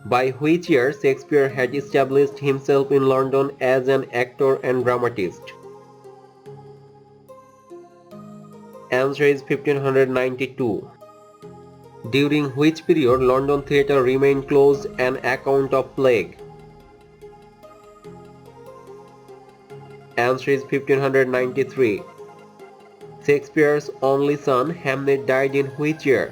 By which year Shakespeare had established himself in London as an actor and dramatist? Answer is 1592. During which period London theatre remained closed on account of plague? Answer is 1593. Shakespeare's only son Hamlet died in which year?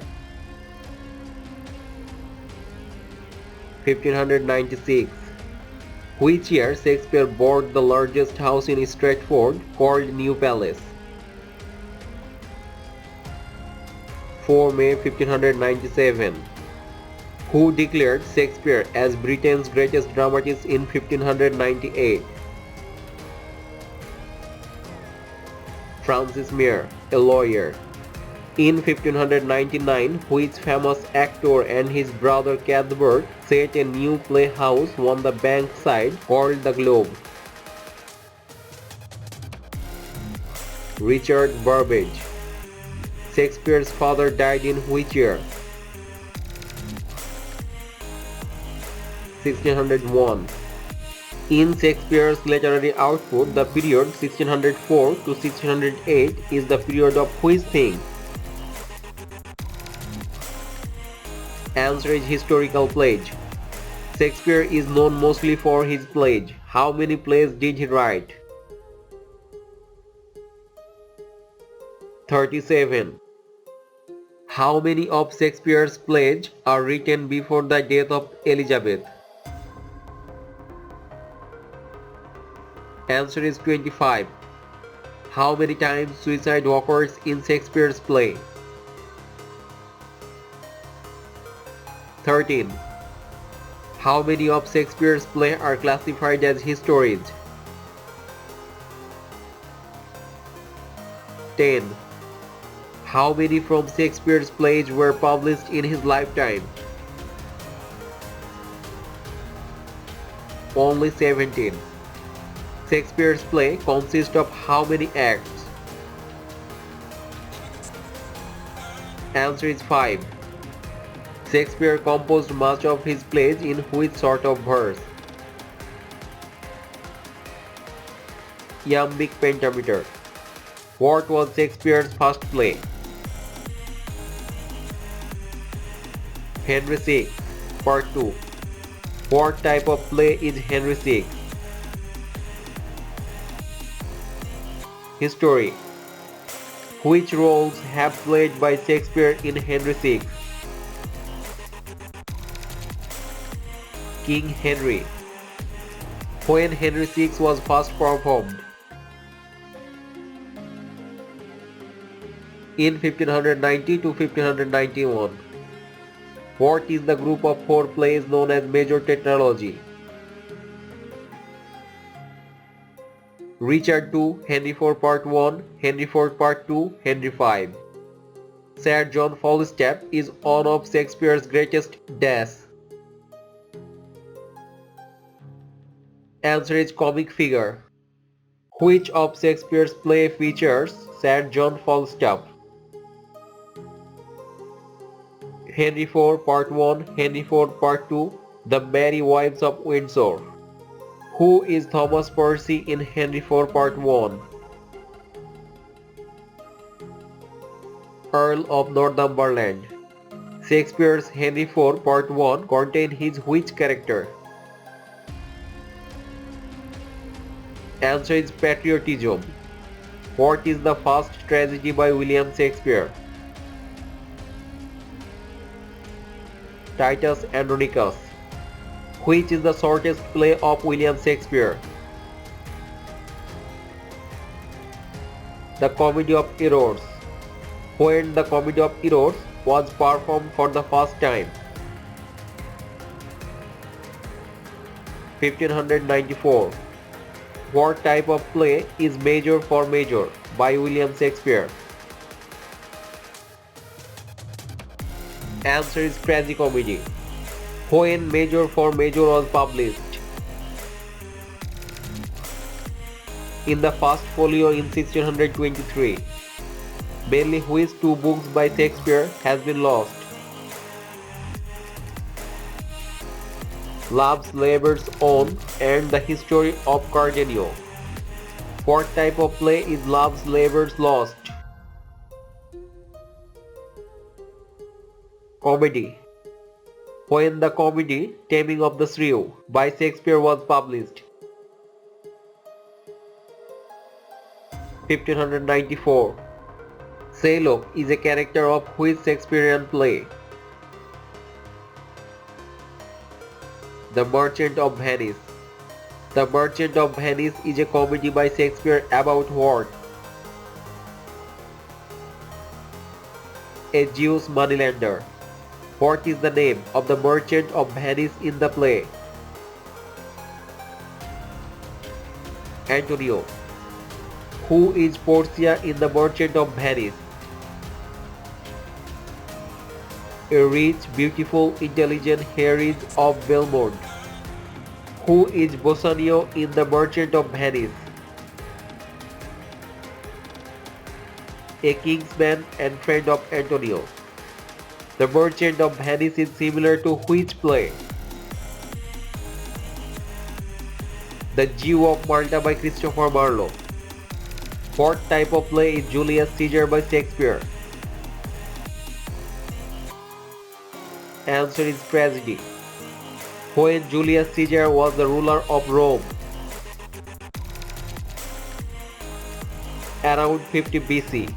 1596. Which year Shakespeare bought the largest house in Stratford called New Palace? 4 May 1597. Who declared Shakespeare as Britain's greatest dramatist in 1598? Francis Mear, a lawyer. In 1599, which famous actor and his brother Cuthbert set a new playhouse on the Bankside called the Globe? Richard Burbage. Shakespeare's father died in which year? 1601. In Shakespeare's literary output, the period 1604 to 1608 is the period of which thing? Answer is historical plays. Shakespeare is known mostly for his plays. How many plays did he write? 37. How many of Shakespeare's plays are written before the death of Elizabeth? Answer is 25. How many times suicide occurs in Shakespeare's play? 13. How many of Shakespeare's plays are classified as histories? 10. How many from Shakespeare's plays were published in his lifetime? Only 17. Shakespeare's play consists of how many acts? Answer is 5. Shakespeare composed much of his plays in which sort of verse? Iambic pentameter. What was Shakespeare's first play? Henry VI, Part 2. What type of play is Henry VI? History. Which roles have played by Shakespeare in Henry VI? King Henry. When Henry VI was first performed? In 1590 to 1591. What is the group of 4 plays known as major tetralogy? Richard II, Henry IV Part 1, Henry IV Part 2, Henry V. Sir John Falstaff is one of Shakespeare's greatest dash. Answer is comic figure. Which of Shakespeare's play features Sir John Falstaff? Henry IV Part 1, Henry IV Part 2, The Merry Wives of Windsor. Who is Thomas Percy in Henry IV Part 1? Earl of Northumberland. Shakespeare's Henry IV Part 1 contained his which character? Answer is patriotism. What is the first tragedy by William Shakespeare? Titus Andronicus. Which is the shortest play of William Shakespeare? The Comedy of Errors. When the Comedy of Errors was performed for the first time? 1594. What type of play is Major for Major by William Shakespeare? Answer is tragicomedy. When Major for Major was published? In the first folio in 1623. Barely which 2 books by Shakespeare has been lost? Love's Labour's Own and the History of Cardenio. What type of play is Love's Labour's Lost? Comedy. When the comedy Taming of the Shrew by Shakespeare was published? 1594. Shylock is a character of which Shakespearean play? The Merchant of Venice. The Merchant of Venice is a comedy by Shakespeare about what? A Jewish moneylender. What is the name of the Merchant of Venice in the play? Antonio. Who is Portia in the Merchant of Venice? A rich, beautiful, intelligent heiress of Belmont. Who is Bassanio in the Merchant of Venice? A kinsman and friend of Antonio. The Merchant of Venice is similar to which play? The Jew of Malta by Christopher Marlowe. What type of play is Julius Caesar by Shakespeare? Answer is tragedy. When Julius Caesar was the ruler of Rome? Around 50 BC.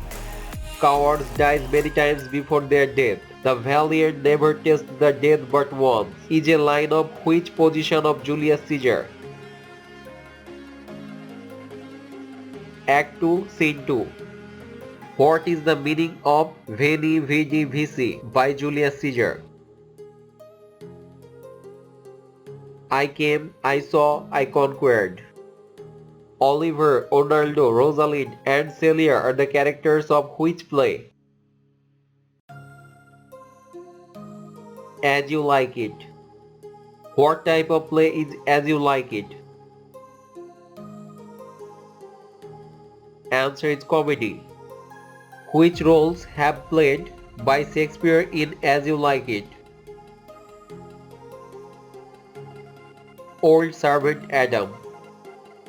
Cowards die many times before their death. The valiant never taste the death but once is a line of which position of Julius Caesar? Act 2, Scene 2. What is the meaning of Veni Vidi Vici by Julius Caesar? I came, I saw, I conquered. Oliver, Ronaldo, Rosalind, and Celia are the characters of which play? As You Like It. What type of play is As You Like It? Answer is comedy. Which roles have played by Shakespeare in As You Like It? Old Servant Adam.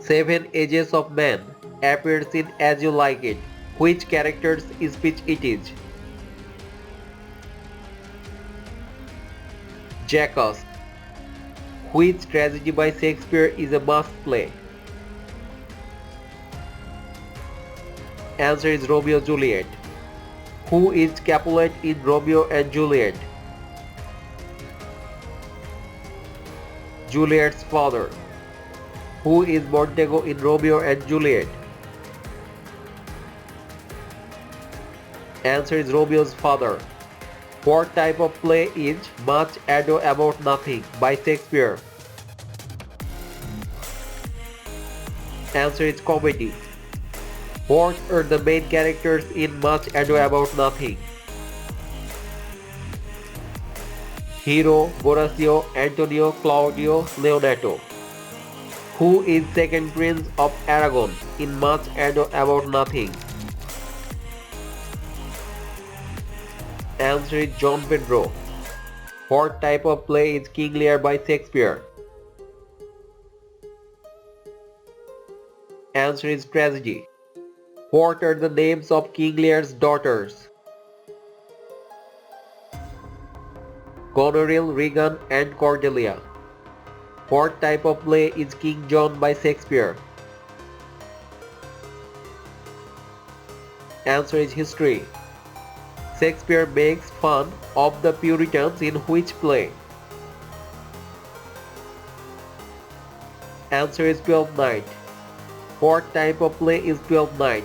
7 Ages of Man appears in As You Like It. Which character's speech it is? Jackass. Which tragedy by Shakespeare is a mask play? Answer is Romeo and Juliet. Who is Capulet in Romeo and Juliet? Juliet's father. Who is Montego in Romeo and Juliet? Answer is Romeo's father. What type of play is Much Ado About Nothing by Shakespeare? Answer is comedy. What are the main characters in Much Ado About Nothing? Hero, Horatio, Antonio, Claudio, Leonato. Who is second Prince of Aragon in Much Ado About Nothing? Answer is John Pedro. What type of play is King Lear by Shakespeare? Answer is tragedy. What are the names of King Lear's daughters? Goneril, Regan, and Cordelia. What type of play is King John by Shakespeare? Answer is history. Shakespeare makes fun of the Puritans in which play? Answer is Twelfth Night. What type of play is Twelfth Night?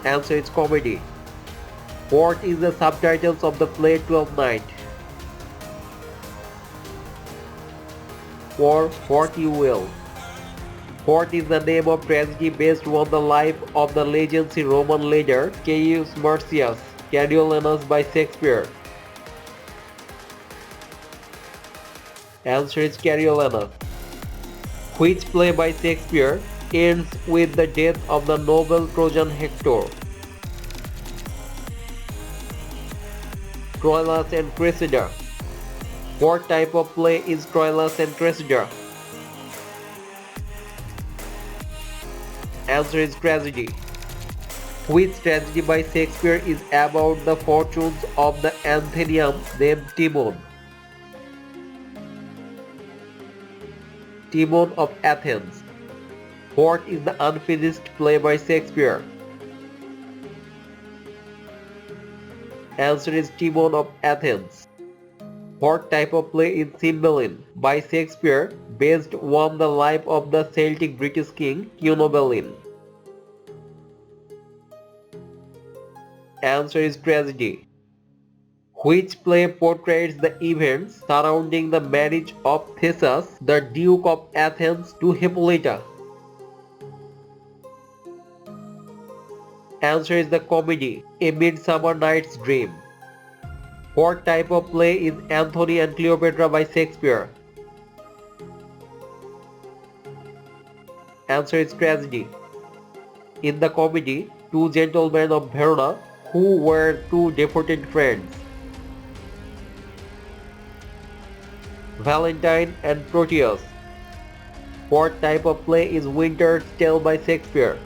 Answer is comedy. What is the subtitles of the play Twelfth Night? For what you will. What is the name of tragedy based on the life of the legendary Roman leader Caius Marcius Coriolanus by Shakespeare? Answer is Coriolanus. Which play by Shakespeare ends with the death of the noble Trojan Hector? Troilus and Cressida. What type of play is Troilus and Cressida? Answer is tragedy. Which tragedy by Shakespeare is about the fortunes of the Athenian named Timon? Timon of Athens. What is the unfinished play by Shakespeare? Answer is Timon of Athens. What type of play is Cymbeline by Shakespeare based on the life of the Celtic British king Cunobeline? Answer is tragedy. Which play portrays the events surrounding the marriage of Theseus, the Duke of Athens, to Hippolyta? Answer is the comedy A Midsummer Night's Dream. What type of play is Antony and Cleopatra by Shakespeare? Answer is tragedy. In the comedy, two gentlemen of Verona who were two devoted friends, Valentine and Proteus. What type of play is Winter's Tale by Shakespeare?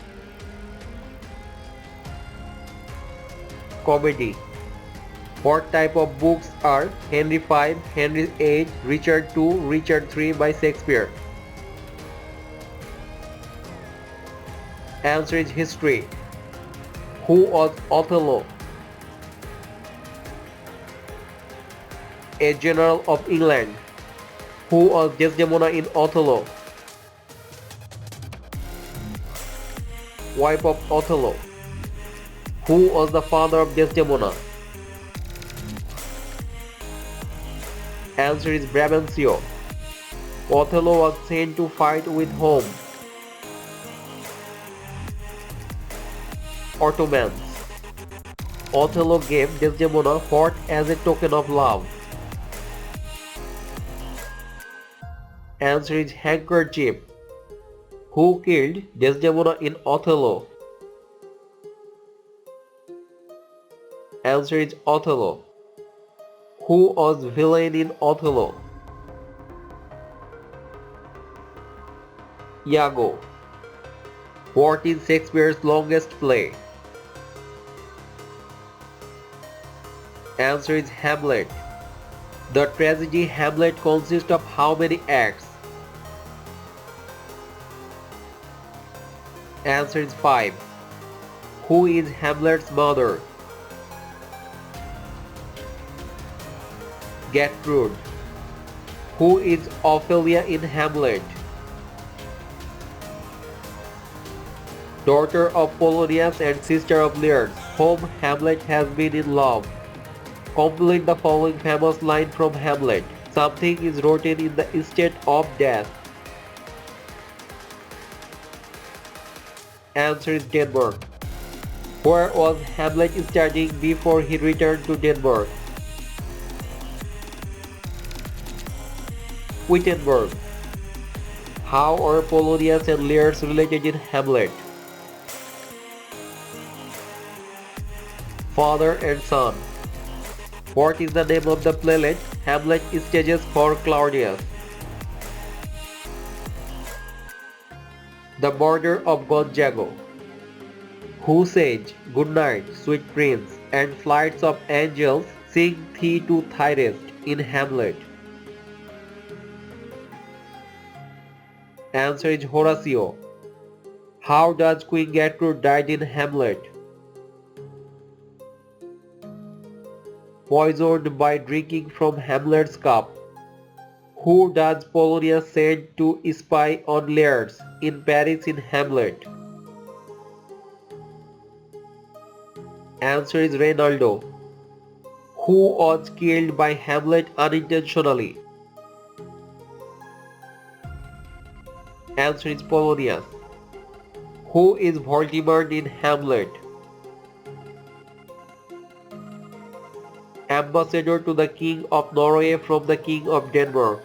Comedy. What type of books are Henry V, Henry VIII, Richard II, Richard III by Shakespeare? Answer is history. Who was Othello? A general of England. Who was Desdemona in Othello? Wife of Othello. Who was the father of Desdemona? Answer is Brabantio. Othello was sent to fight with whom? Ottomans. Othello gave Desdemona what as a token of love? Answer is Handkerchief. Who killed Desdemona in Othello? Answer is Othello. Who was villain in Othello? Iago. What is Shakespeare's longest play? Answer is Hamlet. The tragedy Hamlet consists of how many acts? Answer is 5. Who is Hamlet's mother? Gertrude. Who is Ophelia in Hamlet? Daughter of Polonius and sister of Lear, whom Hamlet has been in love. Complete the following famous line from Hamlet. Something is rotten in the state of death. Answer is Denmark. Where was Hamlet studying before he returned to Denmark? Wittenberg. How are Polonius and Lear related in Hamlet? Father and son. What is the name of the playlet Hamlet stages for Claudius? The Murder of Gonzago. Who says, "Good night, sweet prince," and flights of angels sing thee to thy rest in Hamlet? Answer is Horatio. How does Queen Gertrude died in Hamlet? Poisoned by drinking from Hamlet's cup. Who does Polonius send to spy on Lear in Paris in Hamlet? Answer is Reynaldo. Who was killed by Hamlet unintentionally? Answer is Polonius. Who is Voldemort in Hamlet? Ambassador to the King of Norway from the King of Denmark.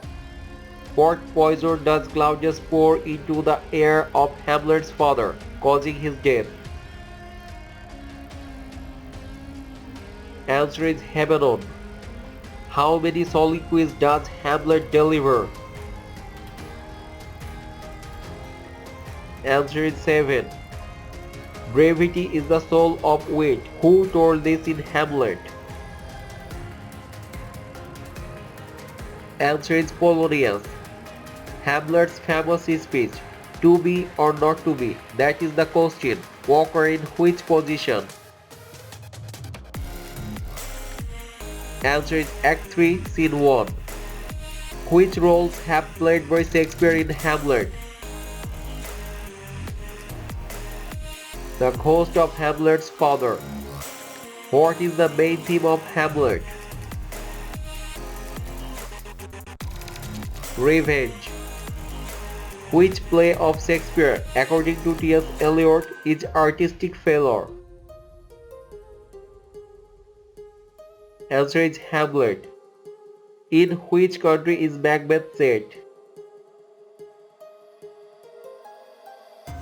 What poison does Claudius pour into the air of Hamlet's father, causing his death? Answer is Habenon. How many soliloquies does Hamlet deliver? Answer is 7. Brevity is the soul of wit. Who told this in Hamlet? Answer is Polonius. Hamlet's famous speech, to be or not to be, that is the question. Occur in which position? Answer is Act 3, Scene 1. Which roles have played by Shakespeare in Hamlet? The ghost of Hamlet's father. What is the main theme of Hamlet? Revenge. Which play of Shakespeare, according to T.S. Eliot, is artistic failure? Answer is Hamlet. In which country is Macbeth set?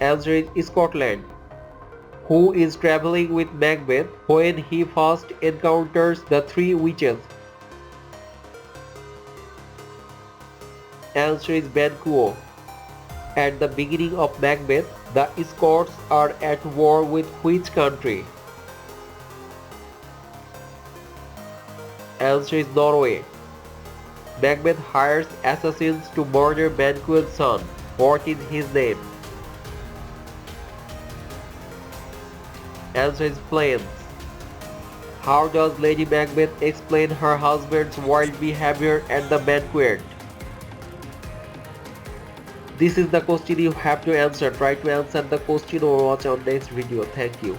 Answer is Scotland. Who is traveling with Macbeth when he first encounters the three witches? Answer is Banquo. At the beginning of Macbeth, the Scots are at war with which country? Answer is Norway. Macbeth hires assassins to murder Banquo's son. What is his name? Answer is Flames. How does Lady Macbeth explain her husband's wild behavior at the banquet? This is the question you have to answer. Try to answer the question or watch our next video. Thank you.